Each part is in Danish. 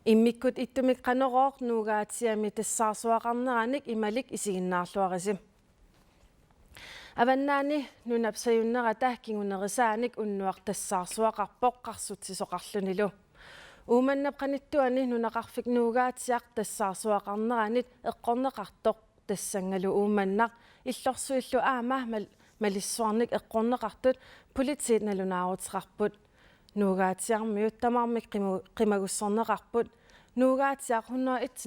Immikut ittumik qanorooq nuugaatiami tassarsuaqarneranik imalik isiginnaarluarisi. Avannaani nunapsajunnerata kingunerisaanik unnuaq tassarsuaqarpoq qarsutsisoqarlunilu. Uumannap qanittuani nunaqarfik nuugaatiaq tassarsuaqarneranit eqqorneqartoq tassangalu uumannaq illorsuillu aama malissuarnik eqqorneqartut politit nalunaaruteqarput. Nuugaatiarmiut tamarmik qimagussorneqarput nuugaatiaq 101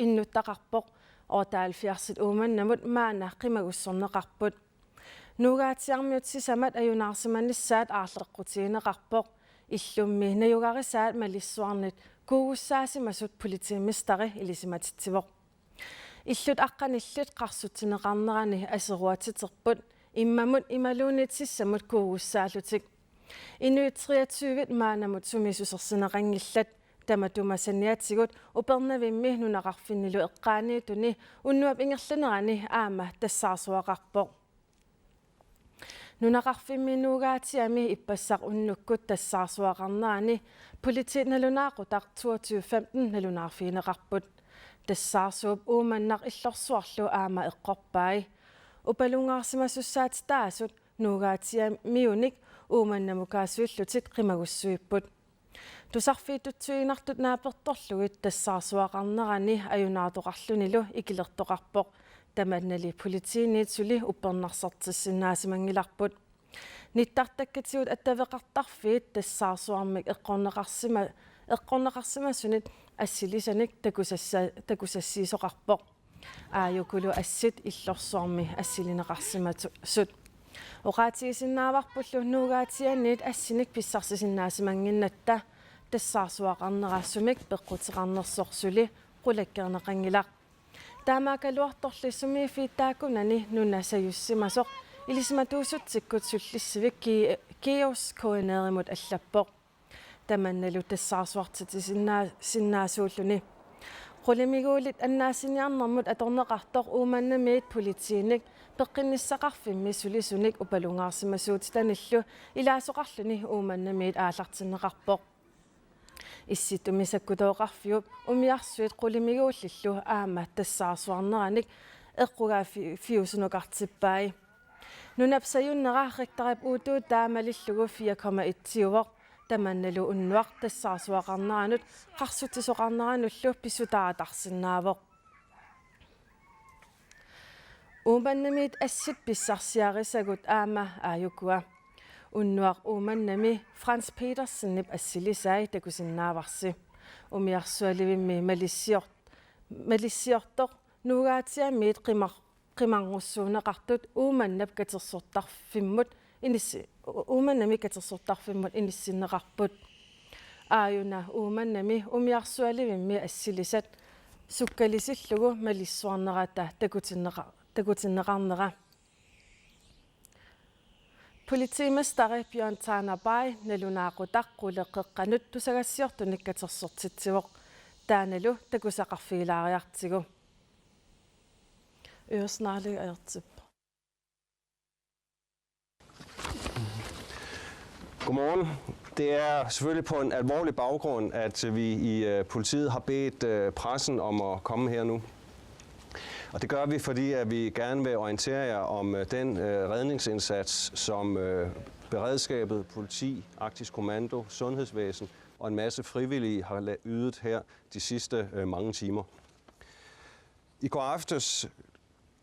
innuttaqarpoq ootaalfiarsit uumannamut maana qimagussorneqarput. Nuugaatiarmiut sisamat ajunaarsimanissaat aarleqqutigineqarpoq illummi najugarisaat malissuarnit kuugussaasimasut politimistari ilisimatittivoq. Illut aqqanillut qarsutineqarnerani aseruatiterput immamut imaluunit sissamut kuugussaallutik. Inuit 23 maanamut sumisusersineqangillat tamatumasaniatigut upernavimmi nunaqarfinnilu eqqaaniituni unnuap ingerlanerani aama tassarsuaqarpoq. Nunaqarfimmi nuugaatiami ippassaq unnukkut tassarsuaqarnerani politit nalunaaqutaq 2215 nalunaarfiineqarput. Tassarsuup uumannaq illorsuarlu aama eqqorpai. Upalungaarsimasussaat taasut nuugaatiamiunik uumannamukaasuillutit qimagussuipput. Tusarfiitutsuinartut naapertorlugit tassarsuaqarnerani ajunaatoqarlunilu ikilertoqarpoq tamannali politiiniitsuli uppernarsartissinnaasimangilarput. Nittartakkatigut attaveqartarfiit tassarsuarmik eqqorneqarsimassunit assilisanik takusassiisoqarpoq. Aajukulu assit illorsuarmi assilineqarsimasut. Oqaatigisinnaavaarpullu nuugaatianiit assinik pissarsisinnaasimanginnatta tassarsuaqarnerassumik peqqutiqarnersorsuli qulakkerneqangilaq. Taamaakaluartorlissumi fiittaakunani nunasayussimasoq ilismatuusuttikkut sullissivik kios koeneerimut allappoq. Tamannalu tassarsuartitisinnaasuulluni. Qulimiguulit annaasiniarnermut atorneqartoq uumannamiit politiinik peqqinissaqarfimmi sulisunik upalungaarsimasuutitanillu ilaasoqarluni uumannamiit aallartinneqarpoq. Issitumisakkutoqarfiup umiarsuit qulimiguullillu aama tassarsuarneranik eqqugaa fiusunuqartippai. Nunapsajunneraa rektarip uutuut taamalillugu 4,1 tamannalu unnuaq tassarsuaqarneranut qarsutisoqarneranullu pissutaatarsinnaavoq. Uumannamiit assit pissarsiarisagut aama aajukua. Unnuaq uumannami Frans Petersennip assilisai takusinnaavarsi. Umiarsualivimmi malissiortoq nuugaatiamiit qimanngussuuneqartut uumannap katersortarfimmut inissinneqarput. Aajuna uumannami umiarsualivimmi assilisat sukkalisillugu malissuarnerata takutinneqarnera. Politimestari Bjørn Tarnabay nalunaaqutaqquleqqeqqanut tusagassiortunik katersortitsivoq taanalu takusaqarfiilaariartigu. Øresnarlig ajertip. Godmorgen. Det er selvfølgelig på en alvorlig baggrund, at vi i politiet har bedt pressen om at komme her nu. Og det gør vi, fordi at vi gerne vil orientere jer om den redningsindsats, som beredskabet, politi, Arktisk Kommando, sundhedsvæsen og en masse frivillige har ydet her de sidste mange timer. I går aftes,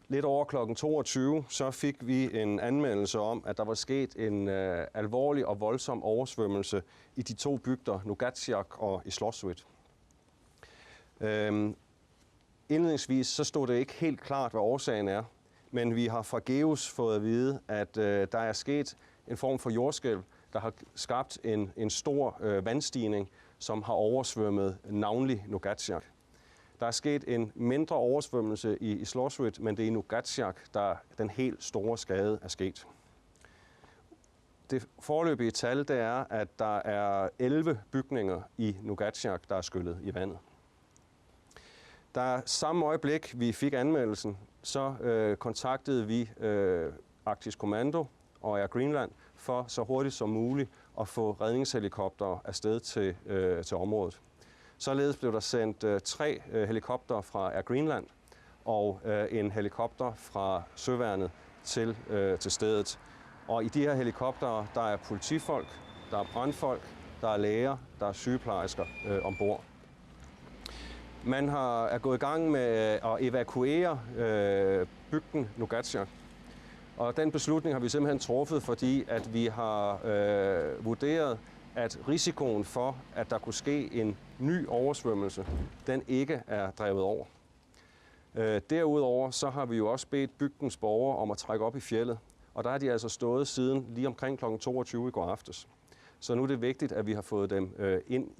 lidt over kl. 22, så fik vi en anmeldelse om, at der var sket en alvorlig og voldsom oversvømmelse i de to bygder, Nuugaatsiaq og Illorsuit. Indledningsvis så stod det ikke helt klart, hvad årsagen er, men vi har fra GEOS fået at vide, at der er sket en form for jordskælv, der har skabt en stor vandstigning, som har oversvømmet navnlig Nuugaatsiaq. Der er sket en mindre oversvømmelse i Illorsuit, men det er i Nuugaatsiaq, der den helt store skade er sket. Det foreløbige tal det er, at der er 11 bygninger i Nuugaatsiaq, der er skyllet i vandet. Da samme øjeblik, vi fik anmeldelsen, så kontaktede vi Arktisk Kommando og Air Greenland for så hurtigt som muligt at få redningshelikoptere afsted til området. Således blev der sendt 3 helikoptere fra Air Greenland og en helikopter fra Søværnet til stedet. Og i de her helikoptere, der er politifolk, der er brandfolk, der er læger, der er sygeplejersker ombord. Man er gået i gang med at evakuere bygden Nuugaatsiaq. Og den beslutning har vi simpelthen truffet, fordi at vi har vurderet, at risikoen for, at der kunne ske en ny oversvømmelse, den ikke er drevet over. Derudover så har vi jo også bedt bygdens borgere om at trække op i fjeldet. Og der har de altså stået siden lige omkring kl. 22 i går aftes. Så nu er det vigtigt, at vi har fået dem ind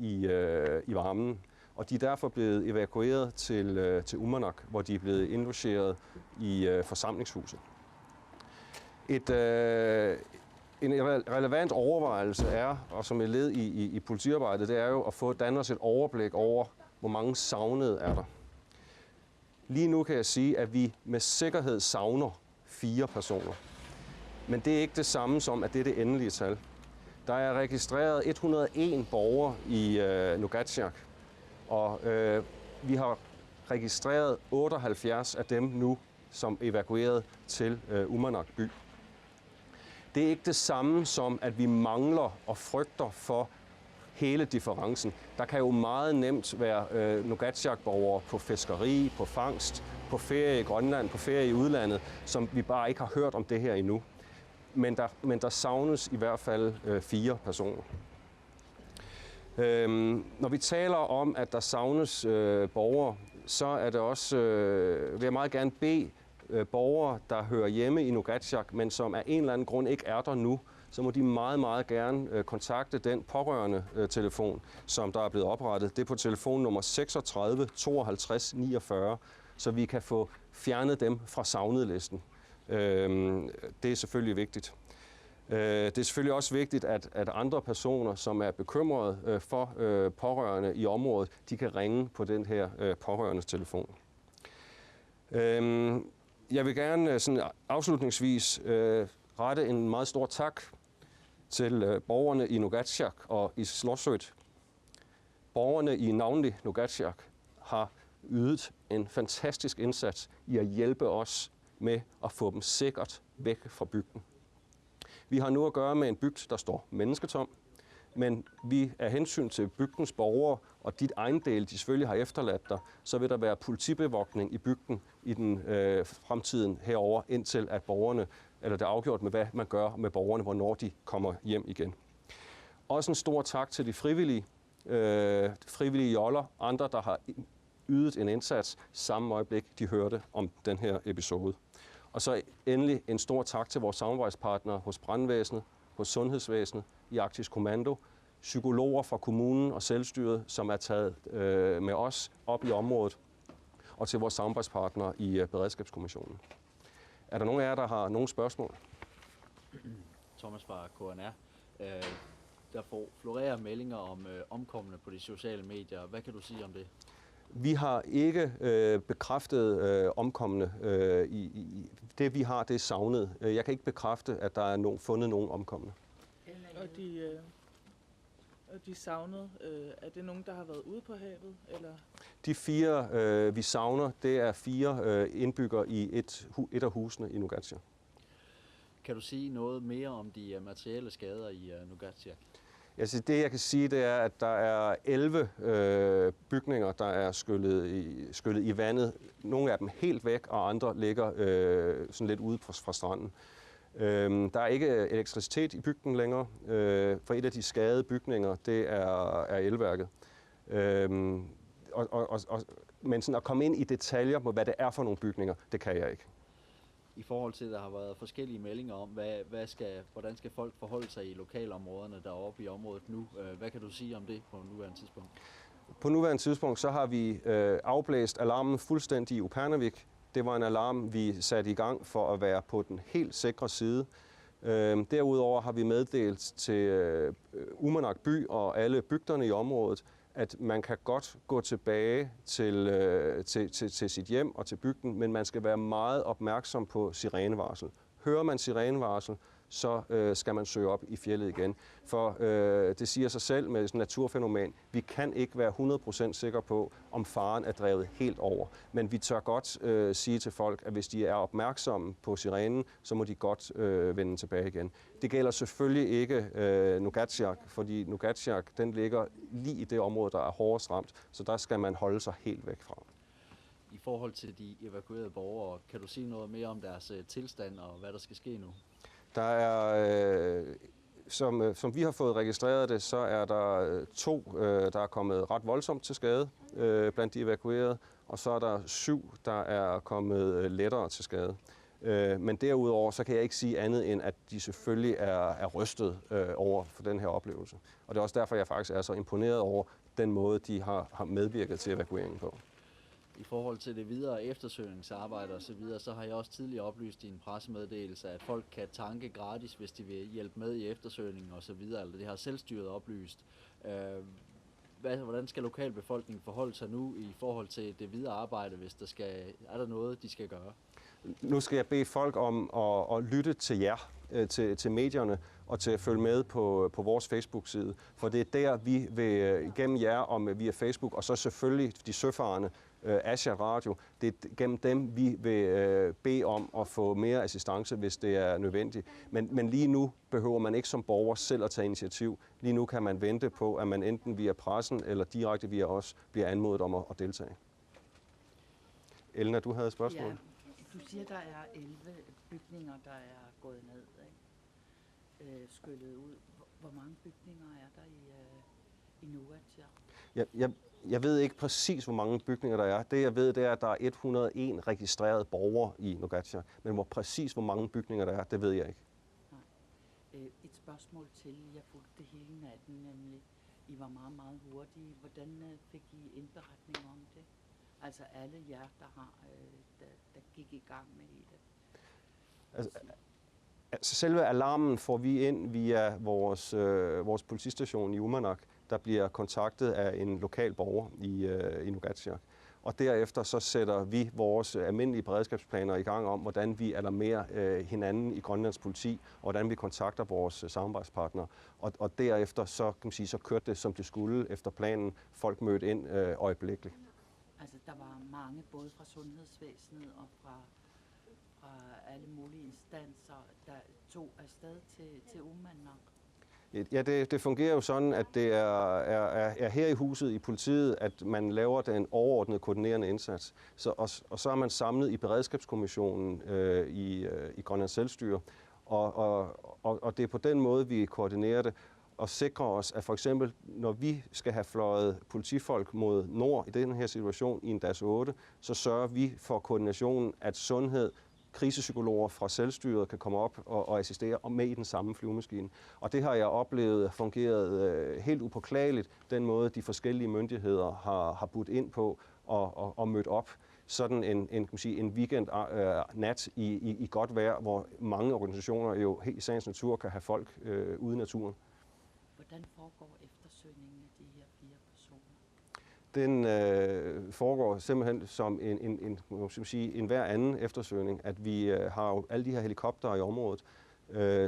i varmen. Og de er derfor blevet evakueret til Uummannaq, hvor de er blevet indlogeret i forsamlingshuset. En relevant overvejelse er, og som et led i politiarbejdet, det er jo at få danne os et overblik over, hvor mange savnede er der. Lige nu kan jeg sige, at vi med sikkerhed savner 4 personer. Men det er ikke det samme som, at det er det endelige tal. Der er registreret 101 borgere i Nuugaatsiaq, og vi har registreret 78 af dem nu som evakueret til Uummannaq by. Det er ikke det samme som, at vi mangler og frygter for hele differencen. Der kan jo meget nemt være Nuugaatsiaq-borgere på fiskeri, på fangst, på ferie i Grønland, på ferie i udlandet, som vi bare ikke har hørt om det her endnu. Men der savnes i hvert fald 4 personer. Når vi taler om, at der savnes borgere, så er det også, vil jeg meget gerne bede borgere, der hører hjemme i Nuugaatsiaq, men som af en eller anden grund ikke er der nu, så må de meget, meget gerne kontakte den pårørende telefon, som der er blevet oprettet. Det er på telefon nummer 36 52 49, så vi kan få fjernet dem fra savnedlisten. Det er selvfølgelig vigtigt. Det er selvfølgelig også vigtigt, at andre personer, som er bekymrede for pårørende i området, de kan ringe på den her pårørendes telefon. Jeg vil gerne sådan afslutningsvis rette en meget stor tak til borgerne i Nuugaatsiaq og Islossut. Borgerne i navnlig Nuugaatsiaq har ydet en fantastisk indsats i at hjælpe os med at få dem sikkert væk fra bygden. Vi har nu at gøre med en bygd, der står mennesketom, men vi af hensyn til bygdens borgere og dit ejendel, de selvfølgelig har efterladt der, så vil der være politibevogtning i bygden i den fremtiden herover, indtil at borgerne, eller det er afgjort med, hvad man gør med borgerne, hvornår de kommer hjem igen. Også en stor tak til de frivillige joller, andre, der har ydet en indsats samme øjeblik, de hørte om den her episode. Og så endelig en stor tak til vores samarbejdspartnere hos brandvæsenet, hos sundhedsvæsenet, i Arktisk Kommando, psykologer fra kommunen og selvstyret, som er taget med os op i området, og til vores samarbejdspartnere i Beredskabskommissionen. Er der nogen af jer, der har nogle spørgsmål? Thomas fra KNR. Der florerer meldinger om omkomne på de sociale medier. Hvad kan du sige om det? Vi har ikke bekræftet omkomne. Det vi har, det er savnet. Jeg kan ikke bekræfte, at der er fundet nogen omkomne. Og de savnede, er det nogen, der har været ude på havet? Eller? De 4, vi savner, det er 4 indbyggere i et af husene i Nuugaatsiaq. Kan du sige noget mere om de materielle skader i Nuugaatsiaq? Altså det jeg kan sige, det er, at der er 11 bygninger, der er skyllet i vandet. Nogle af dem helt væk, og andre ligger sådan lidt ude fra stranden. Der er ikke elektricitet i bygden længere, for et af de skadede bygninger, det er elværket. Men sådan at komme ind i detaljer på, hvad det er for nogle bygninger, det kan jeg ikke. I forhold til, at der har været forskellige meldinger om, hvordan skal folk forholde sig i lokalområderne deroppe i området nu? Hvad kan du sige om det på nuværende tidspunkt? På nuværende tidspunkt så har vi afblæst alarmen fuldstændig i Upernavik. Det var en alarm, vi satte i gang for at være på den helt sikre side. Derudover har vi meddelt til Uummannaq by og alle bygderne i området, at man kan godt gå tilbage til sit hjem og til bygden, men man skal være meget opmærksom på sirenevarsel. Hører man sirenevarsel, så skal man søge op i fjeldet igen. For det siger sig selv med sådan et naturfænomen, vi kan ikke være 100% sikre på, om faren er drevet helt over. Men vi tør godt sige til folk, at hvis de er opmærksomme på sirenen, så må de godt vende tilbage igen. Det gælder selvfølgelig ikke Nuugaatsiaq, fordi Nuugaatsiaq, den ligger lige i det område, der er hårdest ramt, så der skal man holde sig helt væk fra. I forhold til de evakuerede borgere, kan du sige noget mere om deres tilstand og hvad der skal ske nu? Der er, som vi har fået registreret det, så er der 2, der er kommet ret voldsomt til skade blandt de evakuerede, og så er der 7, der er kommet lettere til skade. Men derudover så kan jeg ikke sige andet end, at de selvfølgelig er rystet over for den her oplevelse. Og det er også derfor, jeg faktisk er så imponeret over den måde, de har medvirket til evakueringen på. I forhold til det videre eftersøgningsarbejde og så videre, så har jeg også tidligere oplyst i en pressemeddelelse, at folk kan tanke gratis, hvis de vil hjælpe med i eftersøgningen og så videre. Eller det har selvstyret oplyst. Hvordan skal lokalbefolkningen forholde sig nu i forhold til det videre arbejde, hvis er der noget, de skal gøre? Nu skal jeg bede folk om at lytte til jer, til medierne, og til at følge med på vores Facebook-side. For det er der, vi vil igennem jer og via Facebook, og så selvfølgelig de søfarende, Asia Radio, det er gennem dem, vi vil bede om at få mere assistance, hvis det er nødvendigt. Men lige nu behøver man ikke som borger selv at tage initiativ. Lige nu kan man vente på, at man enten via pressen eller direkte via os bliver anmodet om at deltage. Elna, du havde et spørgsmål? Ja, du siger, der er 11 bygninger, der er gået ned, ikke? Skyllet ud. Hvor mange bygninger er der i Nuugaatsiaq? Jeg ved ikke præcis, hvor mange bygninger der er. Det jeg ved, det er, at der er 101 registrerede borgere i Nuugaatsiaq. Men hvor mange bygninger der er, det ved jeg ikke. Nej. Et spørgsmål til. Jeg fulgte det hele natten, nemlig. I var meget, meget hurtige. Hvordan fik I indberetninger om det? Altså alle jer, der gik i gang med det. Altså selve alarmen får vi ind via vores politistation i Uummannaq, der bliver kontaktet af en lokal borger i Nuugaatsiaq. Og derefter så sætter vi vores almindelige beredskabsplaner i gang om, hvordan vi alarmerer hinanden i Grønlands politi, og hvordan vi kontakter vores samarbejdspartnere. Og derefter så, kan man sige, så kørte det, som det skulle efter planen. Folk mødte ind øjeblikkeligt. Altså der var mange, både fra sundhedsvæsenet og fra alle mulige instanser, der tog afsted til Uummannaq. Ja, det fungerer jo sådan, at det er her i huset i politiet, at man laver den overordnede koordinerende indsats. Og så er man samlet i beredskabskommissionen i Grønlands Selvstyre, og det er på den måde, vi koordinerer det og sikrer os, at for eksempel, når vi skal have fløjet politifolk mod nord i den her situation i en DAS 8, så sørger vi for koordinationen, at sundhed, krisepsykologer fra selvstyret kan komme op og assistere og med i den samme flyvemaskine. Og det har jeg oplevet fungeret helt upåklageligt, den måde de forskellige myndigheder har budt ind på og mødt op. Sådan en weekend nat i godt vejr, hvor mange organisationer jo helt i sagens natur kan have folk ude i naturen. Hvordan foregår eftersøgningen af de her 4 personer? Den foregår simpelthen som en hver anden eftersøgning, at vi har jo alle de her helikoptere i området,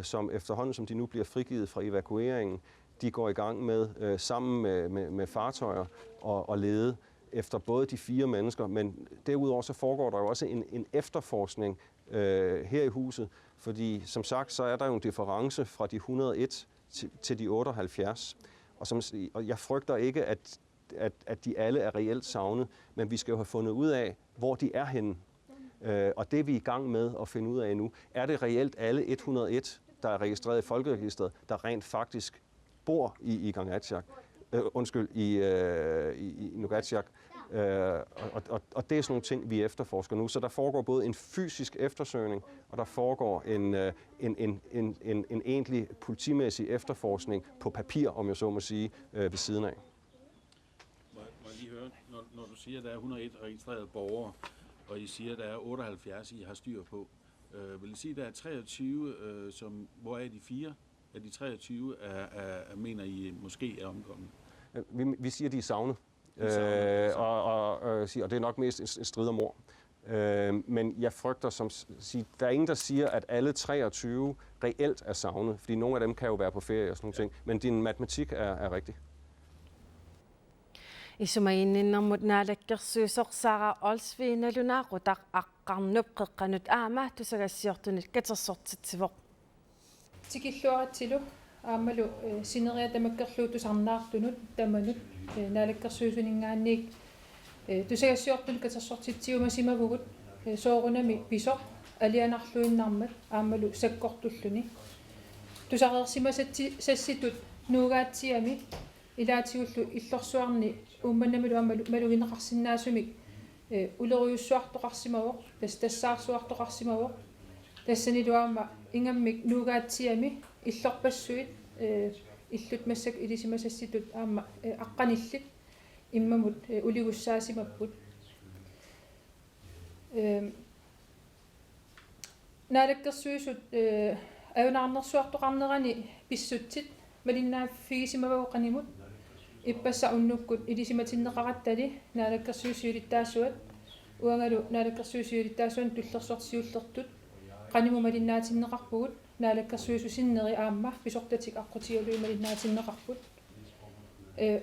som efterhånden, som de nu bliver frigivet fra evakueringen, de går i gang med sammen med fartøjer og lede efter både de 4 mennesker, men derudover så foregår der jo også en efterforskning her i huset, fordi som sagt, så er der jo en difference fra de 101 til de 78, og jeg frygter ikke, at de alle er reelt savnet, men vi skal jo have fundet ud af, hvor de er henne. Og det er vi i gang med at finde ud af nu. Er det reelt alle 101, der er registreret i Folkeregisteret, der rent faktisk bor i Nuugaatsiaq? Og det er sådan nogle ting, vi efterforsker nu. Så der foregår både en fysisk eftersøgning, og der foregår en egentlig politimæssig efterforskning på papir, om jeg så må sige, ved siden af. Må jeg lige høre, når du siger, at der er 101 registrerede borgere, og I siger, at der er 78, I har styr på, vil I sige, at der er 23, hvor er de 4 af de 23, mener I måske er omkommet? Vi siger, de er savnet. Og det er nok mest en strid om ord. Men jeg frygter, der er ingen, der siger, at alle 23 reelt er savnet, fordi nogle af dem kan jo være på ferie og sådan nogle ting. Men din matematik er rigtig. Isumainninnarmut naalakkersuusorsaara olsviinalunaaqqutaq aqqarnup qeqqanut aama tusagassiortunit katersortitsivoq tikilluaratsilu aammalu sineria tamakkerluu tusarnaartunut tamanut naalakkersuusuningaanniik tusagassiortunit katersortitsiuma simavugut soorunami pisoq alianarluinnarmat aammalu sakkortulluni tusareersimasatti sassitut nuugaatsiami ilaatiullu illorsuarni ummannamilu aammalu malugineqarsinnaasumik uleriussuartoqarsimawoq tassaarsuartoqarsimawoq тассанилуаама ингаммик нуугааtsiami иллорпассуит иллут массак илисимасасситут аама аққаниллит иммамут улигуссаасимаппут наалаккерсуисут аюнаарнерсуартоқарнерани писсутсит малиннааффигисимавагоқанимут иппасса уннуккут илисиматиннеқараттали наалаккерсуисиулиттаассуат уангалу наалаккерсуисиулиттаассуан туллерсортсиуллертут qaниmu малиннаатиннеқарпугут наалаккерсуисусиннери аама писортатик аққутигалуи малиннаатиннеқарпут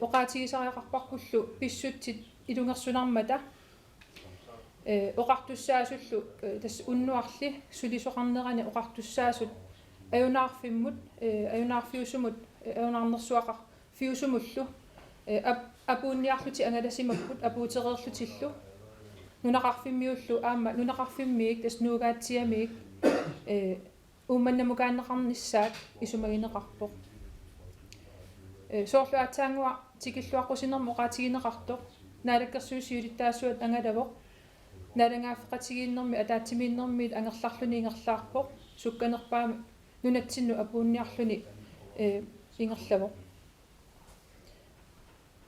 оқаатигисариақарпарпуллу писсутсит илунгерсунармата оқартуссаасуллу тасс уннуарли сулисоқарнерани оқартуссаасут аюнаарфиммут аюнаарфиусумут аюнаарнерсуақар фиусумуллу апуунниарлути ангаласимаккут апуутереерлутиллу нунақарфиммиуллу аама нунақарфиммиик тас нуугаатсиамиик уумманнамукааннеқарниссаат исумагинеқарпоқ соорлуатсаангуа тикиллуаққусинермо оқаатигинеқартоқ наалаккерсуусиулиттаассуат ангалавоқ налангааффеқатигииннэрми атаатсимииннэрмиит ангерларлуни ингерлаарпоқ сукканерпаами нунатсинну апуунниарлуни ингерлавоқ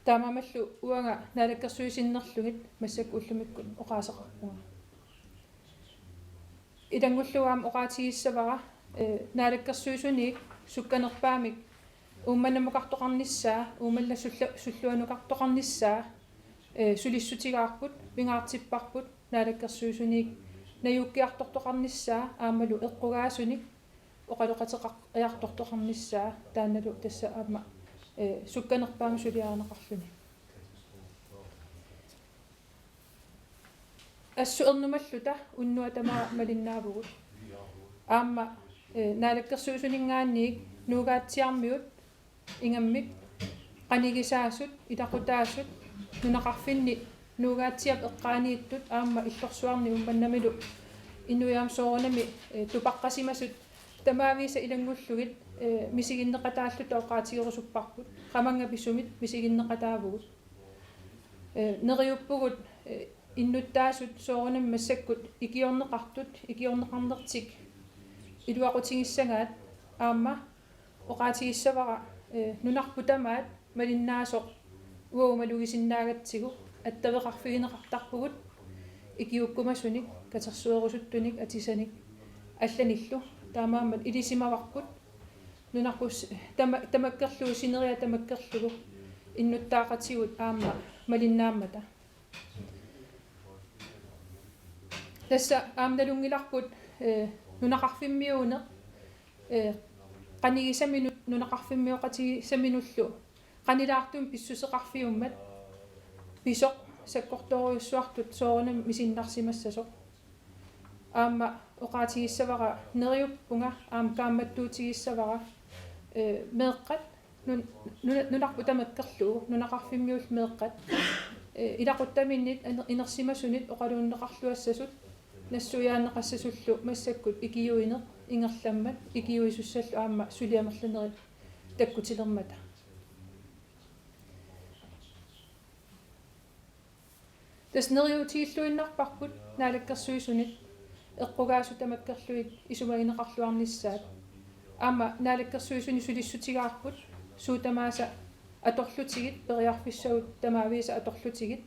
таамамаллу уанга наалаккерсуисиннерлугит массак уллумиккут оқаасеқарпуга идангуллуаам оқаатигиссавара наалаккерсуисуник сукканерпаамик уумманнамукартоқарниссаа уумалла суллуанукартоқарниссаа сулиссутигаарпут вингаартиппарпут наалаккерсуисуник наюуккиартортоқарниссаа аамалу эққугаасуник оқалоқатеқариартортоқарниссаа тааналу тасса аама сукканерпаами сулиаарнеқарлуни ассуернумаллута уннуатамаа малиннаавгут аама наалаккерсуусунингаанниик нуугаатсиармиут ингаммик qanigисаасут илақутаасут нунақарфинни нуугаатсиап эққаанииттут аама иллорсуарни умманнамилу иннуяам соорунами тупаққасимасут тамаависа илангуллугит мисигиннеқатааллута оқаатигерусуппарпут qamanga писумит мисигиннеқатаавгут нериуппугут иннуттаасут соорунам массаккут икиорнеқартут икиорнеқарнертик илуақутигиссагаат аама оқаатигиссавара нунарпутамаат малиннаасоқ уумалугисиннаагатсигу аттавеқарфигинеқартарпугут икиуккумасуник катерсуерусуттуник атисаник алланиллу таамаамат илисимаварпут нунарпус тамаккерлуу синериа тамаккерлугу иннуттаақатигут аама малиннааммата тасса аамналунгиларпут нунақарфиммиуне qanigисаминут нунақарфиммиоқатигисаминуллу qanilaartum писсусеқарфиуммат писоқ саккорторуйуссуартут соорунам мисиннарсимассасоқ аама оқаатигиссавара нериуппунга аама каамматтуутигиссавара меэққат нунарпу тамаккерлуу нунақарфиммиул меэққат илақуттаминнит инерсимасунит оқалууннеқарлуассасут нассуяаннеқассасуллу массаккут икиюинеқ ингерламмат икиюисуссаллу аама сулиамерлунери таккутилермата таснериутигиллуиннарпарпут наалаккерсуисунит эққугаасу тамаккерлуит исумагинеқарлуарниссаат аама наалаккерсуисуни сулиссутигаарпут суутамааса аторлутигит периарфиссагут тамаависа аторлутигит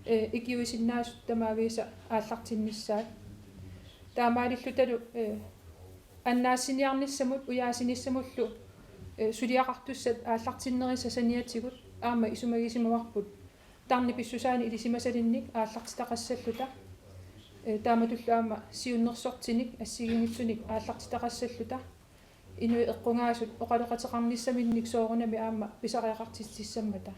икиуисиннаасут тамаависа ааллартиннissaат таамаалиллуталу аннаассиниарниссамут уяасиниссамуллу сулиақартуссат ааллартиннерисасаниатигут аама исумагисимаварпут тарни писсусаани илисимасалинник ааллартитақассаллута тааматуллаама сиуннерсортиник ассигингитсуник ааллартитақассаллута инуи эққунгаасут оқалоқатеқарниссаминник соорунами аама писариақартиссаммата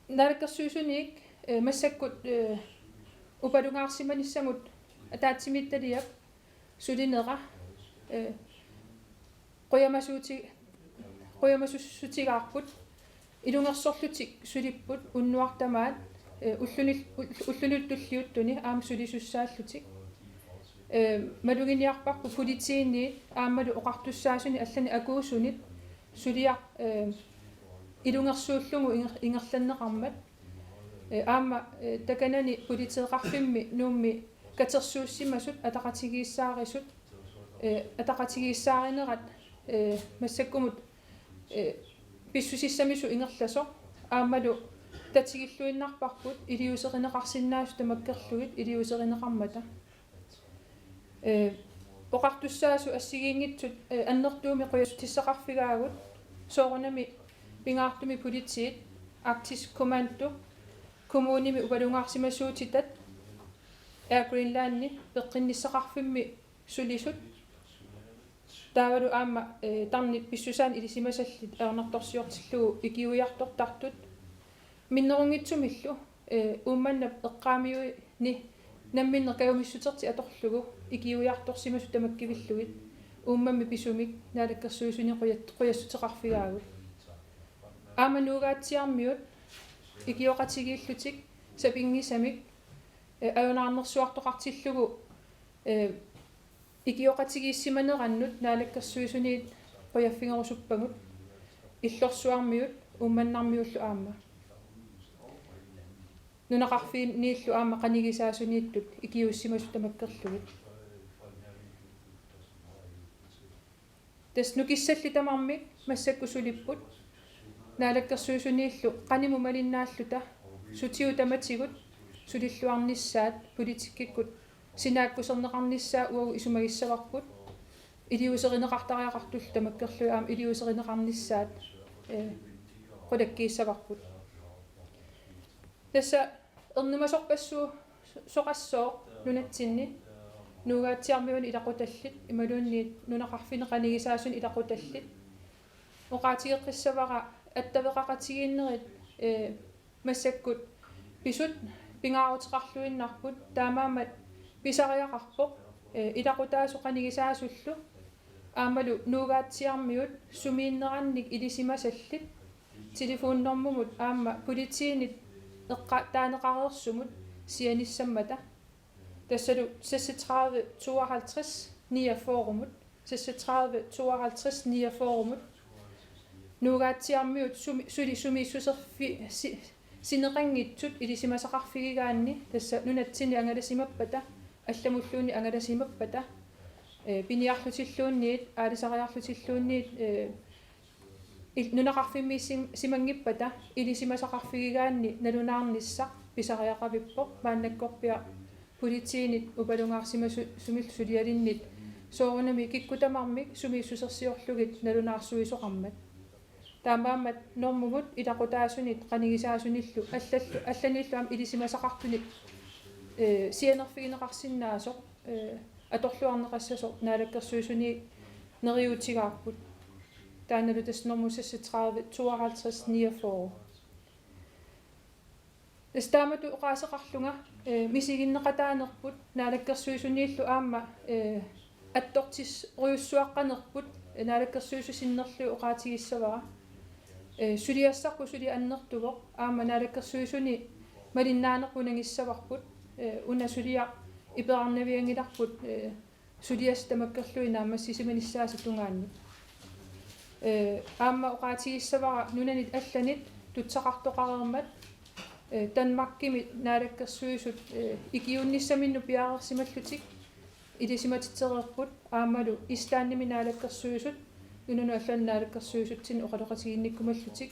нариккерсуусуник массаккут упалунгаарсиманиссамут атаатсимитталиап сулинера qoyamasuutigaarput ilungersorlutik sulipпут unnuartamaat уллунилтуллиуттуни аама сулисуссааллутик малугиниарпарпу политиинниит аамалу оқартуссаасуни аллани акуусунит сулиар илунгерсууллугу ингерланнеқармат аама таканани политеэқарфимми нуумми катерсууссимасут атақатигииссаарисут атақатигииссааринерат массаккумут писсусиссамису ингерласо аамалу татигиллуиннарпарпут илиусеринеқарсиннаасу тамаккерлугит илиусеринеқармата оқартуссаасу ассигиингитсут аннертууми қуясу тиссеқарфигаагут соорунами пингаартуми политиит арктис командо коммуними упалунгаарсимасуутитат Air Greenlandni peqqinnisseqarfimmi sulisut taavalu aamma tarnit pissusaan ilisimasallit aernertorsiortillugu ikiuiartortartut minnerungitsumillu ummannap eqqaamiui ni namminner kayumissuterti atorlugu ikiuiartorsimasu tamakkivillugit ummammi pisumik naalakkersuusuni quyassutеқарфигаагут аама нугааtsiarmiut ikioqatigiillutik sapingisamik аюнаарнерсуартоқартиллугу икиоқатигииссиманерannut наалаккерсуисуниит қуяффингерусуппагут иллорсуармиут умманнармиуллу аама нунақарфииннииллу аама қанигисаасунииттут икиуссимасу тамаккерлугит тас нукиссалли тамармик массаккусулиппут наалаккерсуисунииллу қаниму малиннааллута сутиу таматигут сулиллуарниссаат политиккиккут синааккусернеқарниссаа уагу исумагиссаварпут илиусеринеқартариақартуллу тамаккерлуи аама илиусеринеқарниссаат qulakkiissavарпут тасса эрнумасорпассуу соқассоо нунатсинни нугаатсиармиуни илақуталлит ималуунниит нунақарфинеқанигисаасуни илақуталлит оқаатигеққиссавара аттавеқақатигииннерит массаккут писут пингаарутеқарлуиннарпут таамаамат писариақарпоқ илақутаасу қанигисаасуллу аамалу нугаатсиармиут сумииннеранник илисимасаллит телефоннэрмумут аама политиинит эққа таанеқареерсумут сианиссаммата тассалу 36 52 49 36 52 49 нугаатсиармиут сумиссусерфи синеқангитсут илисимасақарфигигаанни тасса нунатсини ангаласимаппата алламуллууни ангаласимаппата пиниарлутиллуунниит аалисариарлутиллуунниит нунақарфимми симангиппата илисимасақарфигигаанни налунаарнisса писариақавиппо мааннаккорпиа политиинит упалунгаарсимасу сумил сулиалиннит соорунами киккутамармик сумииссусерсиорлугит налунаарсуисоқармат таамаамат нормумут илақутаасунит қанигисаасуниллу алланиллу ам илисимасақартунит сианерфигинеқарсиннаасоқ аторлуарнеқассасоқ наалаккерсуисуни нериутигаарпут тааналу тас нормусасса 30 52 49 эстаамату оқаасеқарлунга мисигиннеқатаанерпут наалаккерсуисунииллу аама аттортис уйуссуаққанерпут наалаккерсуисусиннерлу оқаатигиссавара сулиассарпу сули аннертугоқ аама наалаккерсуисуни малиннаанерпунангиссаварпут уна сулиа иперарнавиангиларпут сулиас тамаккерлуи наамассисиманиссааси тунгаанни аама оқаатигиссавара нунанит алланит тутсақартоқарермат Danmarkimi naalakkерсуисут икиунниссаминну пиаарерсималлутик илисиматитсереерпут аамалу истаанними наалаккерсуисут нунуну аллан наалаккерсуисутсин оқалоқатигинниккумаллутик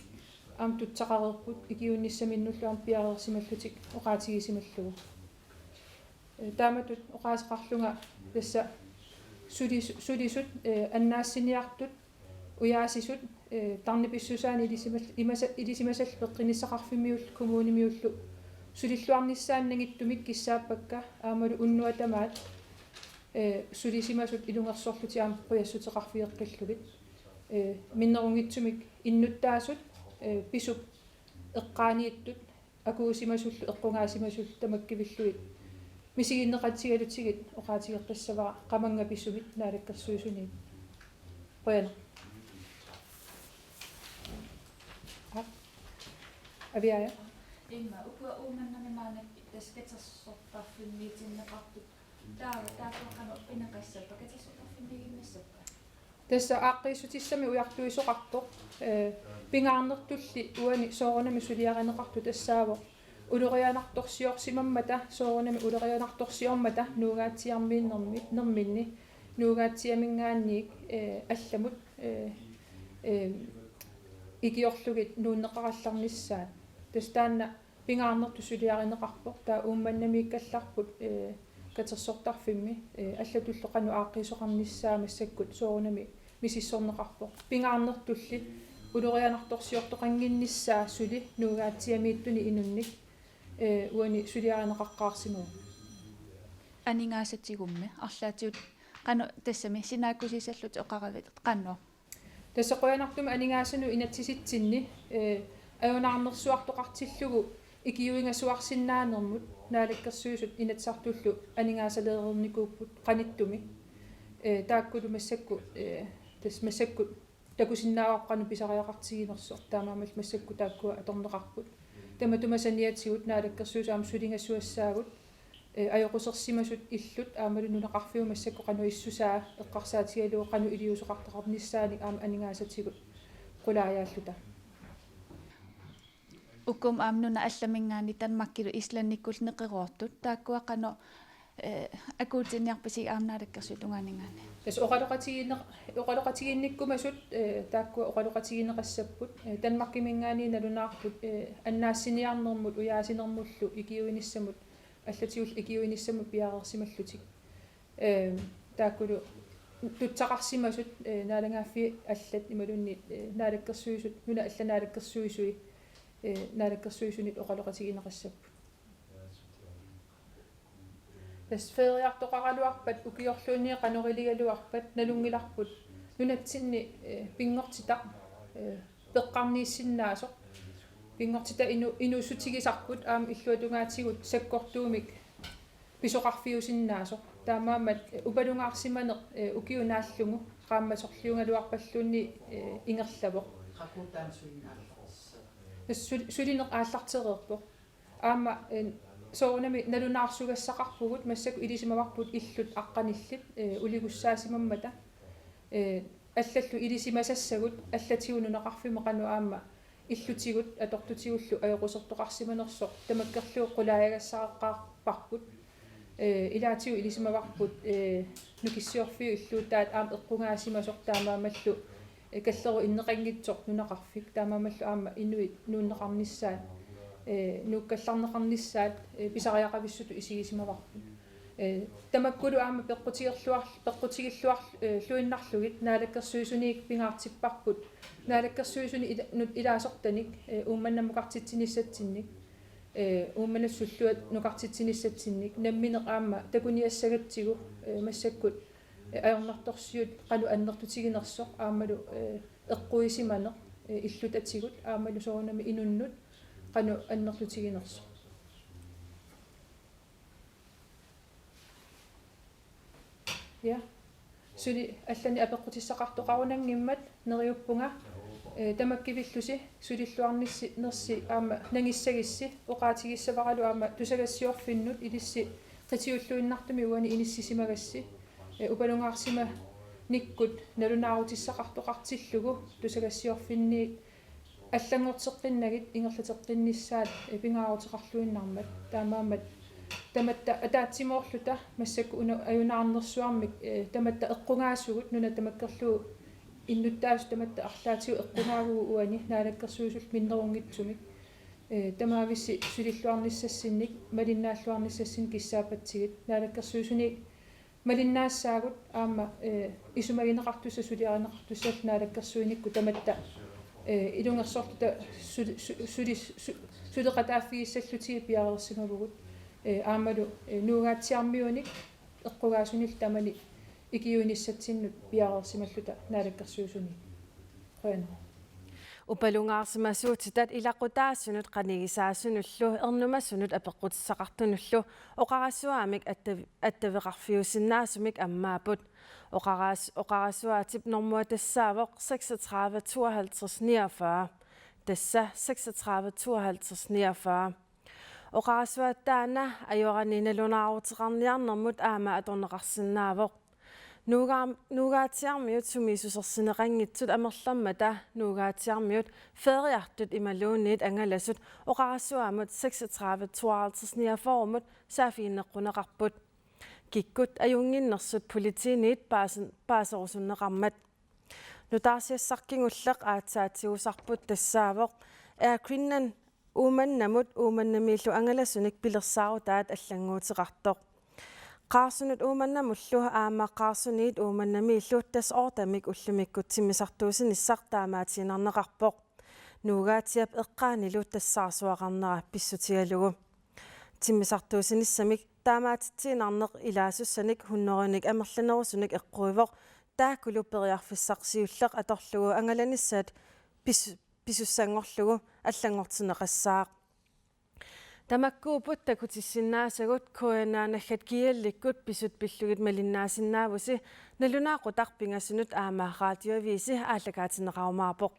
аам тутсақарерпут икиунниссаминнуллуам пиаарерсималлутик оқаатигисималлугу тааматут оқаасеқарлунга тасса сулисут аннаассиниартут уяасисут тарниписсусаани илисимасал пеққинissақарфимиул коммуунимиуллу сулиллуарнissaannагиттумик киссааппакка аамалу уннуатамаат сулисимасут илунгерсорлутиаама қуяссутеқарфиеққиллугит миннерунгитсумик иннуттаасут писуп эққаанииттут акуусимасуллу эққунгаасимасуллу тамаккивиллугит мисигиннеқатсигалутигит оқаатигеққиссавара қаманга писсумит наалаккерсуисуни қуяна авиая имма укуа ууманнамимаанак таскатерсортарфинниитиннеқартут таакуақано пинақассаппа катерсортарфиннигиммассаппа тасса ааққиссутиссами уяртуисоқартоқ пингаарнертулли уани соорнами сулиаринеқарту тассааво улерианарторсиорсимаммата соорнами улерианарторсиормата нуугаатсиармииннэрми нерминни нуугаатсиамингаанниик алламут игиорлугит нууннеқаралларниссаат тастаанна пингаарнерту сулиаринеқарпоқ таа уумманнамииккалларпут катерсортарфимми аллатуллеқану ааққисоқарниссаамассаккут соорнами мисиссорнеқарпоқ пингаарнертулли улерианарторсиортоқангинниссаа сули нуугаатсиамииттуни инунник уани сулиаринеқаққаарсимуу анингаасатсигумми арлаатиут qanu тассами синааккусисаллут оқаравит qanno тассақуянартума анигаасану инатсиситсинни аюнаарнерсуартоқартиллугу икиуингасуарсиннаанермут наалаккерсуусут инатсартуллу анигаасалеерникууппут qaниттуми тааккулу массакку тас массакку такусиннааваққану писариақартигинерсо таамаамал массакку тааккуа аторнеқарпут таматумасаниатсигут наалаккерсуусаама сулингассуассаагут ajorusерсимасут иллут аамалу нунеқарфиу массакку қану иссусаа эққарсаатигалуу қану илиусоқартақарниссаани аама анигаасатигут қулааяаллута укум аамнуна алламингаани танмаккилу исланниккул неқируортут тааккуа қано акуутинниарпасиг аамнаалаккерсут унгаанингаани тас оқалоқатигинниккумасут тааккуа оқалоқатигинеқассаппут танмаккимингаани налунаарпут аннаассиниарнэрмут уяасинермуллу икиуиниссамут аллатиул икиуиниссамут пиаарерсималлутик тааккулу тутсақарсимасут наалангааффи аллат ималунни наалаккерсуисут нуна алланаалаккерсуисуи наалаккерсуисунит оқалоқатигинеқассаппут тас фериартоқаралуарпат укиорлуунни қанорилигалуарпат налунгиларпут нунатсинни пингортита пеққарнииссиннаасоқ пингортита инусутигисарпут аама иллуатунгаатигут саккортуумик писоқарфиусиннаасоқ таамаамат упалунгаарсиманеқ укиунааллугу qaammasорлиунгалуарпаллуунни ингерлавоқ сулинеқ ааллартереерпоқ аама соонами налунаарсугассақарпугут массаку илисимаварпут иллут аққаниллит улигуссаасимаммата аллаллу илисимасассагут аллатигунунеқарфима қану аама иллутигут атортутигуллу ajorusертоқарсиманерсо тамаккерлуу қулаагассааққарпарпут илаатигу илисимаварпут нукиссиорфиу иллуутаат аама эққунгаасимасоқ таамаамаллу каллеру иннеқангитсоқ нунеқарфик таамаамаллу аама инуит нууннеқарниссаат нуккалларнеқарниссаат писариақависсуту исигисимаварпут тамаккулу аама пеққутигиллуар луиннарлугит наалаккерсуисуниик пингаартиппарпут наалаккерсуисуни илаасортаник уумманнамукартитсиниссатсинник уумманассуллуат нукартитсиниссатсинник намминеқ аама такуниассагатсигу массаккут ajornartorsiut qalu annertutiginersoq aamalu eqquisimaneq illutatigut aamalu soonami inunnut qanu annertutiginersoq ja suli allani apeqqutissaqartoqarunanngimmat neriuppunga tamakkivillusi sulilluarnissi nersi aama nangissagissi oqaatigissavaralu aama tusagassiorfinnut ilissi qitiulluinnartumi uani inissisimagassi упалунгаарсима никкут налунаарутиссақартоқартиллугу тусагассиорфинни аллангортеққиннагит ингерлатеққиннissaат пингаарутеқарлуиннармат таамаамат таматта атаатсимоорлута массакку аюнаарнерсуармик таматта эққунгаасугут нуна тамаккерлуу иннуттаасу таматта арлаатиу эққунгаагуу уани наалаккерсуусул миннерунгитсумик тамаависси сулиллуарниссассинник малиннааллуарниссассин киссаапатсигит наалаккерсуусуник малиннаассаагут аама исумагинеқартуса сулиаринеқартуссал наалаккерсуиникку таматта илунгерсортута сулеқатааффигиссаллути пиарерсимавгут аамалу нуугаатсиармиуник эққугаасунил тамани икиуниссатсиннут пиарерсималлута наалаккерсуусуни қуяна Upalungaarsimassuutitat ilaqutaasunut qanigisaasunullu ernumassunut apeqqutissaqartunullu oqarassuaamik attaveqarfiusinnaasumik ammaaput oqarassuaatip normuatassaavoq 36 52 49 tassa 36 52 49 oqarassuattaana ajoraninalunaarutiqarniarnermut aama atorneqarsinnaavoq nuugaatiarmiut sumisusersineqanngitsut amerlammata nuugaatiarmiut feriartut imaluunniit angalasut oqarassuaamut 36 52 49 saafiinneqquneqarput kikkut ajunginnersut politiiniit paaserusunneqarmat nutaarsiassarkingulleq aatsaatiusarput tassaavoq kvinnan uumannamillu angalassunik pilersaarutaat allanguutiqartoq qaarsunut uumannamullu aamaqqaarsuniit uumannamiillu tas ortamik ullumikkutsimmisartuusinissartaamaatiinarneqarpoq nuugaatiap eqqaanilu tassaarsuaqarnera pissutigalugu timmisartuusinissamik taamaatittiinarneq ilaasussanik hunnorinik amerlanerusunik eqquivoq taakulu periarfissarsiulleq atorlugu angalanissaat pisussangorlugu allangortineqassaaq tamakkuuput takutissinaasagut kuanaanaggat kiallikkut pisut pillugit malinnaasinnaavusi nalunaaqutaqpingassunut aama radioavisi aallakaatineqarumaarpoq